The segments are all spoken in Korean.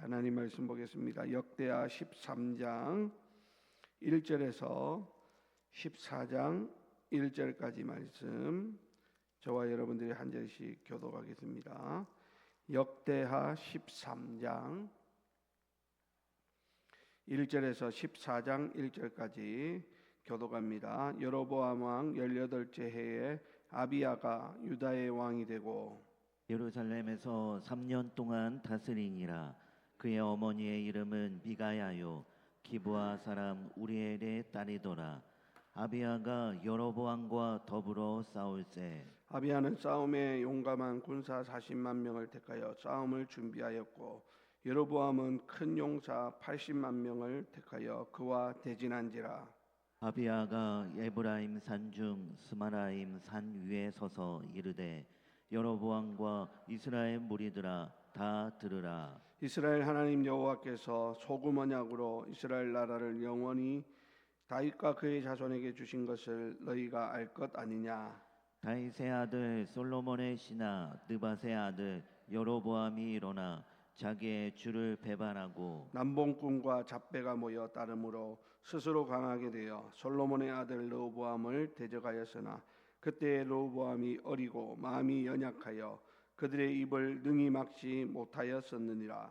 하나님 말씀 보겠습니다. 역대하 13장 1절에서 14장 1절까지 말씀 저와 여러분들이 한 절씩 교독하겠습니다. 역대하 13장 1절에서 14장 1절까지 교독합니다. 여로보암 왕 18째 해에 아비야가 유다의 왕이 되고 예루살렘에서 3년 동안 다스리니라. 그의 어머니의 이름은 미가야요 기브아 사람 우리엘의 딸이더라. 아비야가 여로보암과 더불어 싸울세. 아비야는 싸움에 용감한 군사 40만 명을 택하여 싸움을 준비하였고 여로보암은 큰 용사 80만 명을 택하여 그와 대진한지라. 아비야가 에브라임 산중 스마라임 산 위에 서서 이르되 여로보암과 이스라엘 무리들아 다 들으라. 이스라엘 하나님 여호와께서 소금 언약으로 이스라엘 나라를 영원히 다윗과 그의 자손에게 주신 것을 너희가 알 것 아니냐. 다윗의 아들 솔로몬의 신하 느밧의 아들 여로보암이 일어나 자기의 주를 배반하고 남봉꾼과 잡배가 모여 따름으로 스스로 강하게 되어 솔로몬의 아들 르호보암을 대적하였으나 그때 르호보암이 어리고 마음이 연약하여 그들의 입을 능히 막지 못하였었느니라.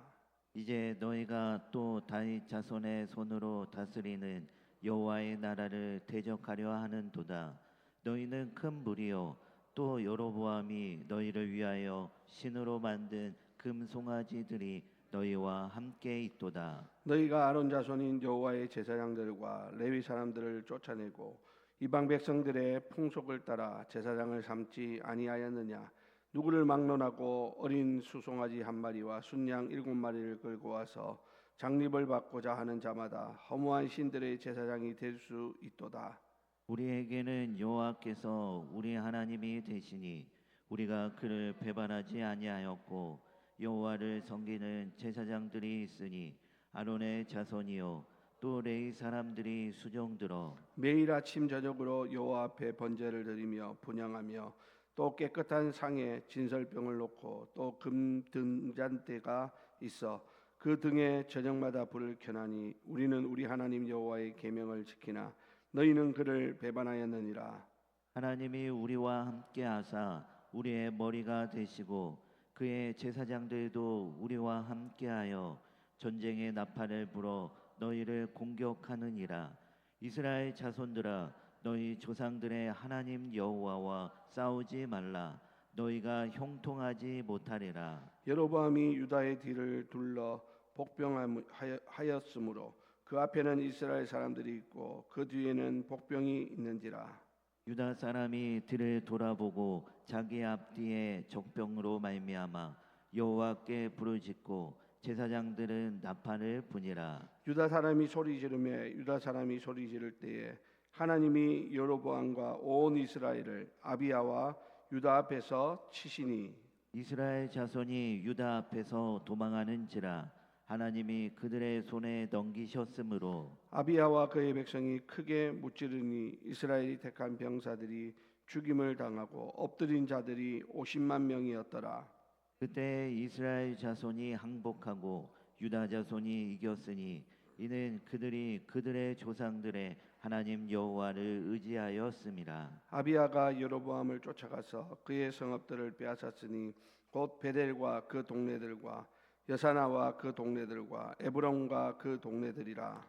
이제 너희가 또 다윗 자손의 손으로 다스리는 여호와의 나라를 대적하려 하는도다. 너희는 큰 무리요 또 여로보암이 너희를 위하여 신으로 만든 금송아지들이 너희와 함께 있도다. 너희가 아론 자손인 여호와의 제사장들과 레위 사람들을 쫓아내고 이방 백성들의 풍속을 따라 제사장을 삼지 아니하였느냐. 누구를 막론하고 어린 수송아지 한 마리와 순양 7마리를 끌고 와서 장립을 받고자 하는 자마다 허무한 신들의 제사장이 될 수 있도다. 우리에게는 여호와께서 우리 하나님이 되시니 우리가 그를 배반하지 아니하였고 여호와를 섬기는 제사장들이 있으니 아론의 자손이요 또 레위 사람들이 수종들어 매일 아침 저녁으로 여호와 앞에 번제를 드리며 분향하며 또 깨끗한 상에 진설병을 놓고 또 금 등잔대가 있어 그 등에 저녁마다 불을 켜나니 우리는 우리 하나님 여호와의 계명을 지키나 너희는 그를 배반하였느니라. 하나님이 우리와 함께 하사 우리의 머리가 되시고 그의 제사장들도 우리와 함께하여 전쟁의 나팔을 불어 너희를 공격하느니라. 이스라엘 자손들아 너희 조상들의 하나님 여호와와 싸우지 말라. 너희가 형통하지 못하리라. 여로보암이 유다의 뒤를 둘러 복병하였으므로 그 앞에는 이스라엘 사람들이 있고 그 뒤에는 복병이 있는지라. 유다 사람이 뒤를 돌아보고 자기 앞뒤에 적병으로 말미암아 여호와께 부르짖고 제사장들은 나팔을 부니라. 유다 사람이 소리 지르매 유다 사람이 소리 지를 때에 하나님이 여로보암과 온 이스라엘을 아비야와 유다 앞에서 치시니 이스라엘 자손이 유다 앞에서 도망하는지라 하나님이 그들의 손에 넘기셨으므로 아비야와 그의 백성이 크게 무찌르니 이스라엘이 택한 병사들이 죽임을 당하고 엎드린 자들이 50만 명이었더라. 그때 이스라엘 자손이 항복하고 유다 자손이 이겼으니 이는 그들이 그들의 조상들의 하나님 여호와를 의지하였음이라. 아비야가 여로보암을 쫓아가서 그의 성읍들을 빼앗았으니 곧 베델과 그 동네들과 여사나와 그 동네들과 에브론과 그 동네들이라.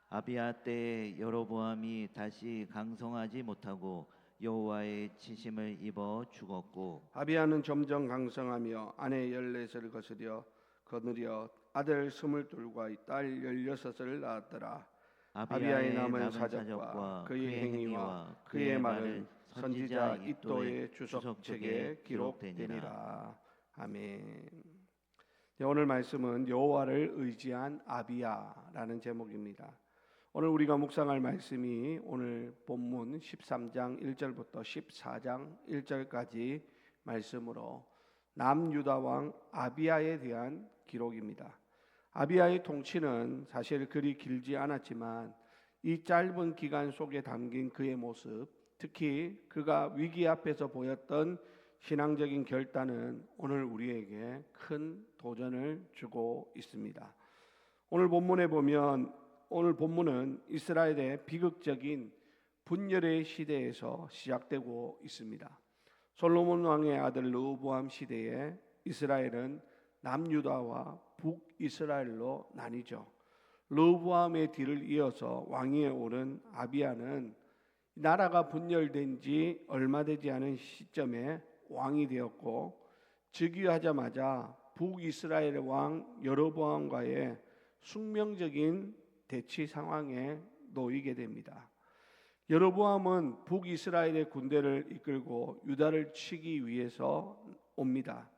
아비야 때에 여로보암이 다시 강성하지 못하고 여호와의 치심을 입어 죽었고 아비야는 점점 강성하며 아내 14을 거느려 아들 22과 딸 16을 낳았더라. 아비야의 남은 사적과 그의 행위와 그의 말은 선지자 이도의 주석책에 기록되니라. 아멘. 오늘 말씀은 여호와를 의지한 아비야라는 제목입니다. 오늘 우리가 묵상할 말씀이 오늘 본문 13장 1절부터 14장 1절까지 말씀으로 남유다 왕 아비야에 대한 기록입니다. 아비야의 통치는 사실 그리 길지 않았지만 이 짧은 기간 속에 담긴 그의 모습, 특히 그가 위기 앞에서 보였던 신앙적인 결단은 오늘 우리에게 큰 도전을 주고 있습니다. 오늘 본문은 이스라엘의 비극적인 분열의 시대에서 시작되고 있습니다. 솔로몬 왕의 아들 르호보암 시대에 이스라엘은 남유다와 북이스라엘로 나뉘죠. 르호보암의 뒤를 이어서 왕위에 오른 아비야는 나라가 분열된 지 얼마 되지 않은 시점에 왕이 되었고, 즉위하자마자 북이스라엘의 왕 여로보암과의 숙명적인 대치 상황에 놓이게 됩니다. 여로보암은 북이스라엘의 군대를 이끌고 유다를 치기 위해서 옵니다.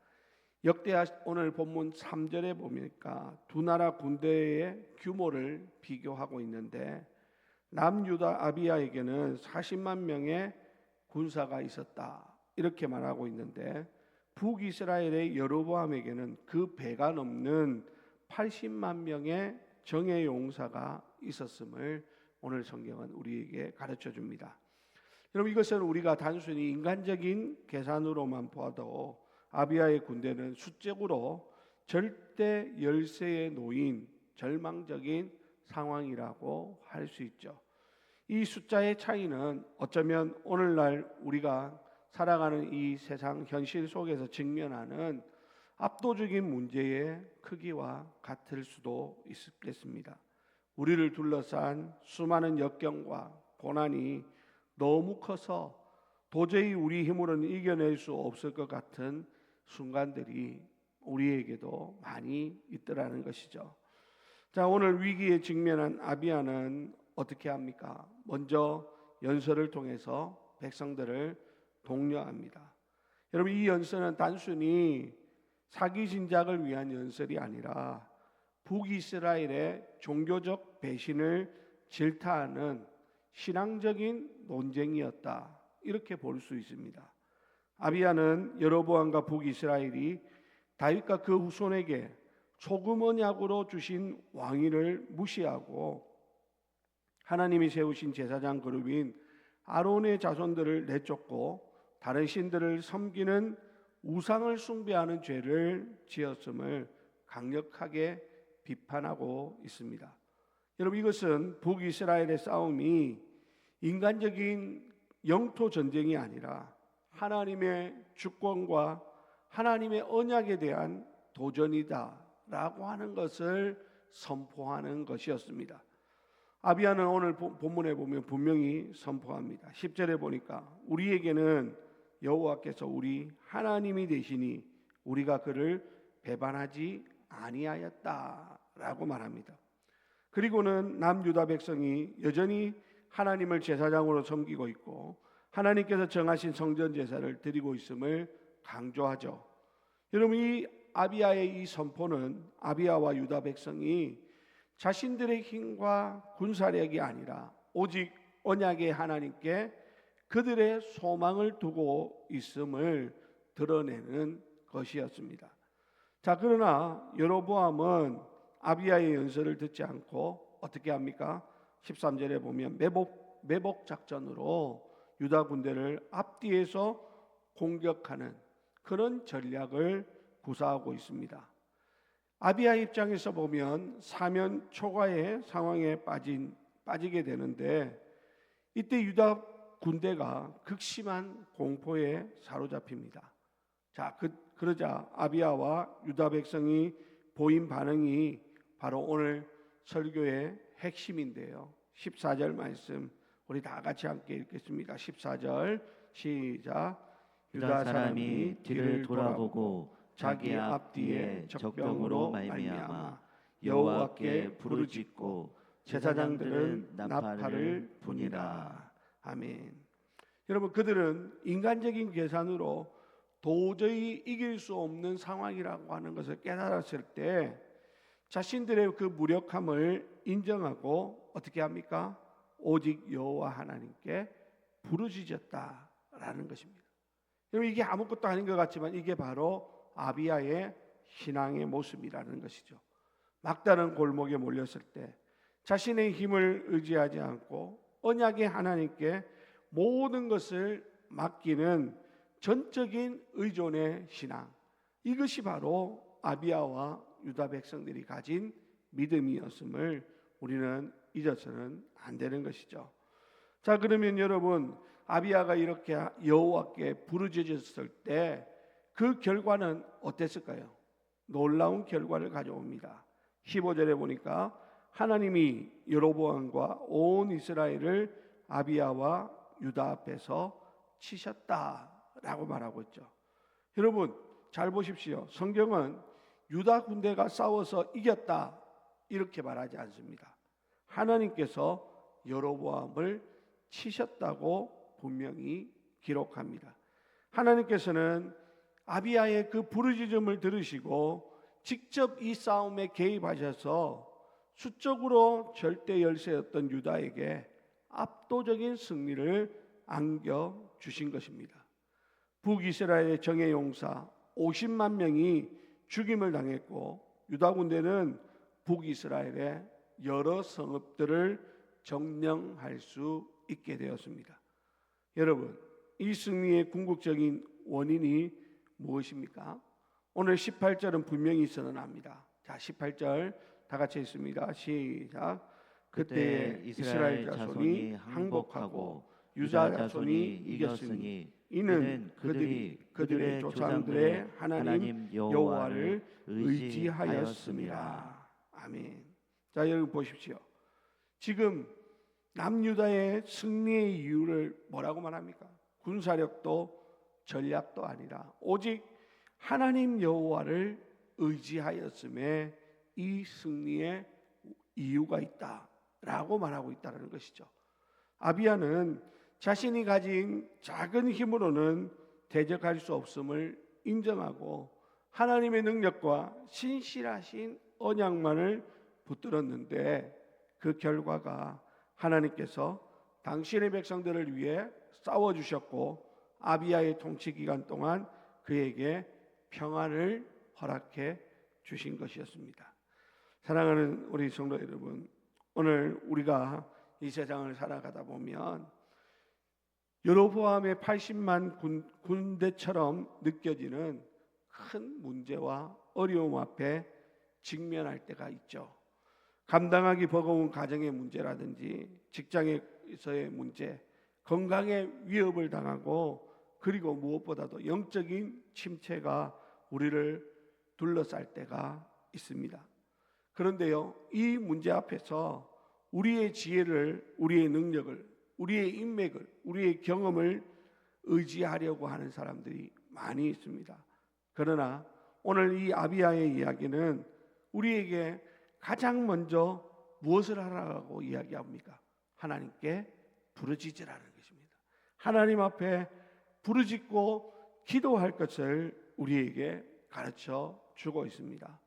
역대하 오늘 본문 3절에 보니까 두 나라 군대의 규모를 비교하고 있는데, 남유다 아비야에게는 40만 명의 군사가 있었다 이렇게 말하고 있는데, 북이스라엘의 여로보암에게는 그 배가 넘는 80만 명의 정예 용사가 있었음을 오늘 성경은 우리에게 가르쳐 줍니다. 여러분, 이것은 우리가 단순히 인간적인 계산으로만 보아도 아비야의 군대는 수적으로 절대 열세에 놓인 절망적인 상황이라고 할 수 있죠. 이 숫자의 차이는 어쩌면 오늘날 우리가 살아가는 이 세상 현실 속에서 직면하는 압도적인 문제의 크기와 같을 수도 있겠습니다. 우리를 둘러싼 수많은 역경과 고난이 너무 커서 도저히 우리 힘으로는 이겨낼 수 없을 것 같은 순간들이 우리에게도 많이 있더라는 것이죠. 자, 오늘 위기에 직면한 아비야는 어떻게 합니까? 먼저 연설을 통해서 백성들을 독려합니다. 여러분, 이 연설은 단순히 사기 진작을 위한 연설이 아니라 북이스라엘의 종교적 배신을 질타하는 신앙적인 논쟁이었다, 이렇게 볼 수 있습니다. 아비야는 여로보암과 북이스라엘이 다윗과 그 후손에게 소금 언약으로 주신 왕위를 무시하고 하나님이 세우신 제사장 그룹인 아론의 자손들을 내쫓고 다른 신들을 섬기는 우상을 숭배하는 죄를 지었음을 강력하게 비판하고 있습니다. 여러분, 이것은 북이스라엘의 싸움이 인간적인 영토 전쟁이 아니라 하나님의 주권과 하나님의 언약에 대한 도전이다라고 하는 것을 선포하는 것이었습니다. 아비야는 오늘 본문에 보면 분명히 선포합니다. 10절에 보니까 우리에게는 여호와께서 우리 하나님이 되시니 우리가 그를 배반하지 아니하였다라고 말합니다. 그리고는 남유다 백성이 여전히 하나님을 제사장으로 섬기고 있고 하나님께서 정하신 성전 제사를 드리고 있음을 강조하죠. 여러분, 이 아비야의 이 선포는 아비야와 유다 백성이 자신들의 힘과 군사력이 아니라 오직 언약의 하나님께 그들의 소망을 두고 있음을 드러내는 것이었습니다. 자, 그러나 여로보암은 아비야의 연설을 듣지 않고 어떻게 합니까? 13절에 보면 매복 작전으로 유다 군대를 앞뒤에서 공격하는 그런 전략을 구사하고 있습니다. 아비야 입장에서 보면 사면 초과의 상황에 빠지게 되는데, 이때 유다 군대가 극심한 공포에 사로잡힙니다. 자, 그러자 아비야와 유다 백성이 보인 반응이 바로 오늘 설교의 핵심인데요. 14절 말씀 우리 다 같이 함께 읽겠습니다. 14절 시작. 유다 사람이 뒤를 돌아보고 자기 앞뒤에 적병으로 말미암아 여호와께 부르짖고 제사장들은 나팔을 부니라. 아멘. 여러분, 그들은 인간적인 계산으로 도저히 이길 수 없는 상황이라고 하는 것을 깨달았을 때 자신들의 그 무력함을 인정하고 어떻게 합니까? 오직 여호와 하나님께 부르짖었다라는 것입니다. 여러분, 이게 아무것도 아닌 것 같지만 이게 바로 아비야의 신앙의 모습이라는 것이죠. 막다른 골목에 몰렸을 때 자신의 힘을 의지하지 않고 언약의 하나님께 모든 것을 맡기는 전적인 의존의 신앙, 이것이 바로 아비야와 유다 백성들이 가진 믿음이었음을 우리는 잊어서는 안 되는 것이죠. 자, 그러면 여러분, 아비야가 이렇게 여호와께 부르짖었을 때 그 결과는 어땠을까요? 놀라운 결과를 가져옵니다. 15절에 보니까 하나님이 여로보암과 온 이스라엘을 아비야와 유다 앞에서 치셨다라고 말하고 있죠. 여러분 잘 보십시오. 성경은 유다 군대가 싸워서 이겼다 이렇게 말하지 않습니다. 하나님께서 여로보암을 치셨다고 분명히 기록합니다. 하나님께서는 아비야의 그 부르짖음을 들으시고 직접 이 싸움에 개입하셔서 수적으로 절대 열세였던 유다에게 압도적인 승리를 안겨주신 것입니다. 북이스라엘의 정예 용사 50만 명이 죽임을 당했고 유다 군대는 북이스라엘의 여러 성읍들을 점령할 수 있게 되었습니다. 여러분, 이 승리의 궁극적인 원인이 무엇입니까? 오늘 18절은 분명히 선언합니다. 자, 18절 다 같이 읽습니다. 시작. 그때 이스라엘 자손이 항복하고 유다 자손이 이겼으니 이는 그들이 그들의 조상들의 하나님 여호와를 의지하였습니다. 아멘. 자, 여러분 보십시오. 지금 남유다의 승리의 이유를 뭐라고 말합니까? 군사력도 전략도 아니라 오직 하나님 여호와를 의지하였음에 이 승리의 이유가 있다라고 말하고 있다는 것이죠. 아비야는 자신이 가진 작은 힘으로는 대적할 수 없음을 인정하고 하나님의 능력과 신실하신 언약만을 붙들었는데 그 결과가 하나님께서 당신의 백성들을 위해 싸워주셨고 아비야의 통치 기간 동안 그에게 평안을 허락해 주신 것이었습니다. 사랑하는 우리 성도 여러분, 오늘 우리가 이 세상을 살아가다 보면 여로보암의 80만 군대처럼 느껴지는 큰 문제와 어려움 앞에 직면할 때가 있죠. 감당하기 버거운 가정의 문제라든지 직장에서의 문제, 건강에 위협을 당하고 그리고 무엇보다도 영적인 침체가 우리를 둘러쌀 때가 있습니다. 그런데요, 이 문제 앞에서 우리의 지혜를, 우리의 능력을, 우리의 인맥을, 우리의 경험을 의지하려고 하는 사람들이 많이 있습니다. 그러나 오늘 이 아비야의 이야기는 우리에게 가장 먼저 무엇을 하라고 이야기합니까? 하나님께 부르짖으라는 것입니다. 하나님 앞에 부르짖고 기도할 것을 우리에게 가르쳐 주고 있습니다.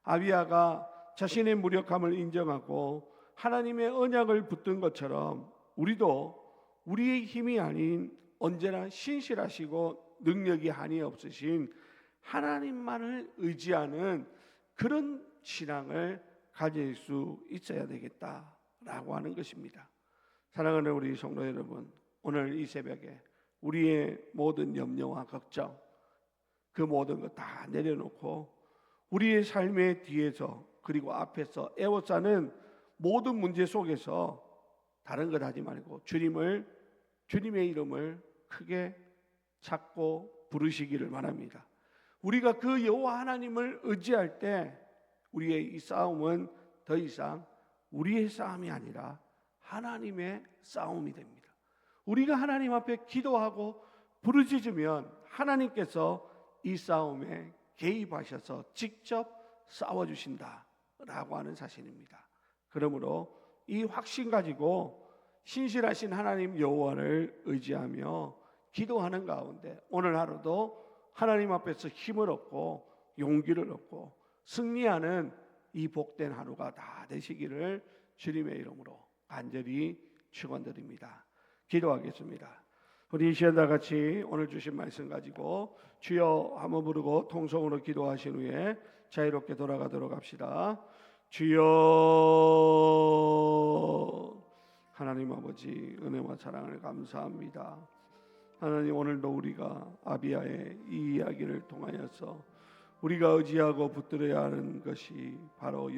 아비야가 자신의 무력함을 인정하고 하나님의 언약을 붙든 것처럼 우리도 우리의 힘이 아닌 언제나 신실하시고 능력이 한이 없으신 하나님만을 의지하는 그런 신앙을 가질 수 있어야 되겠다라고 하는 것입니다. 사랑하는 우리 성도 여러분, 오늘 이 새벽에 우리의 모든 염려와 걱정, 그 모든 것 다 내려놓고 우리의 삶의 뒤에서 그리고 앞에서 애워싸는 모든 문제 속에서 다른 것 하지 말고 주님의 이름을 크게 찾고 부르시기를 바랍니다. 우리가 그 여호와 하나님을 의지할 때 우리의 이 싸움은 더 이상 우리의 싸움이 아니라 하나님의 싸움이 됩니다. 우리가 하나님 앞에 기도하고 부르짖으면 하나님께서 이 싸움에 개입하셔서 직접 싸워주신다라고 하는 사실입니다. 그러므로 이 확신 가지고 신실하신 하나님 여호와를 의지하며 기도하는 가운데 오늘 하루도 하나님 앞에서 힘을 얻고 용기를 얻고 승리하는 이 복된 하루가 다 되시기를 주님의 이름으로 간절히 축원드립니다. 기도하겠습니다. 우리 이 시간 다 같이 오늘 주신 말씀 가지고 주여 한번 부르고 통성으로 기도하신 후에 자유롭게 돌아가도록 합시다. 주여, 하나님 아버지 은혜와 사랑을 감사합니다. 하나님, 오늘도 우리가 아비야의 이 이야기를 통하여서 우리가 의지하고 붙들어야 하는 것이 바로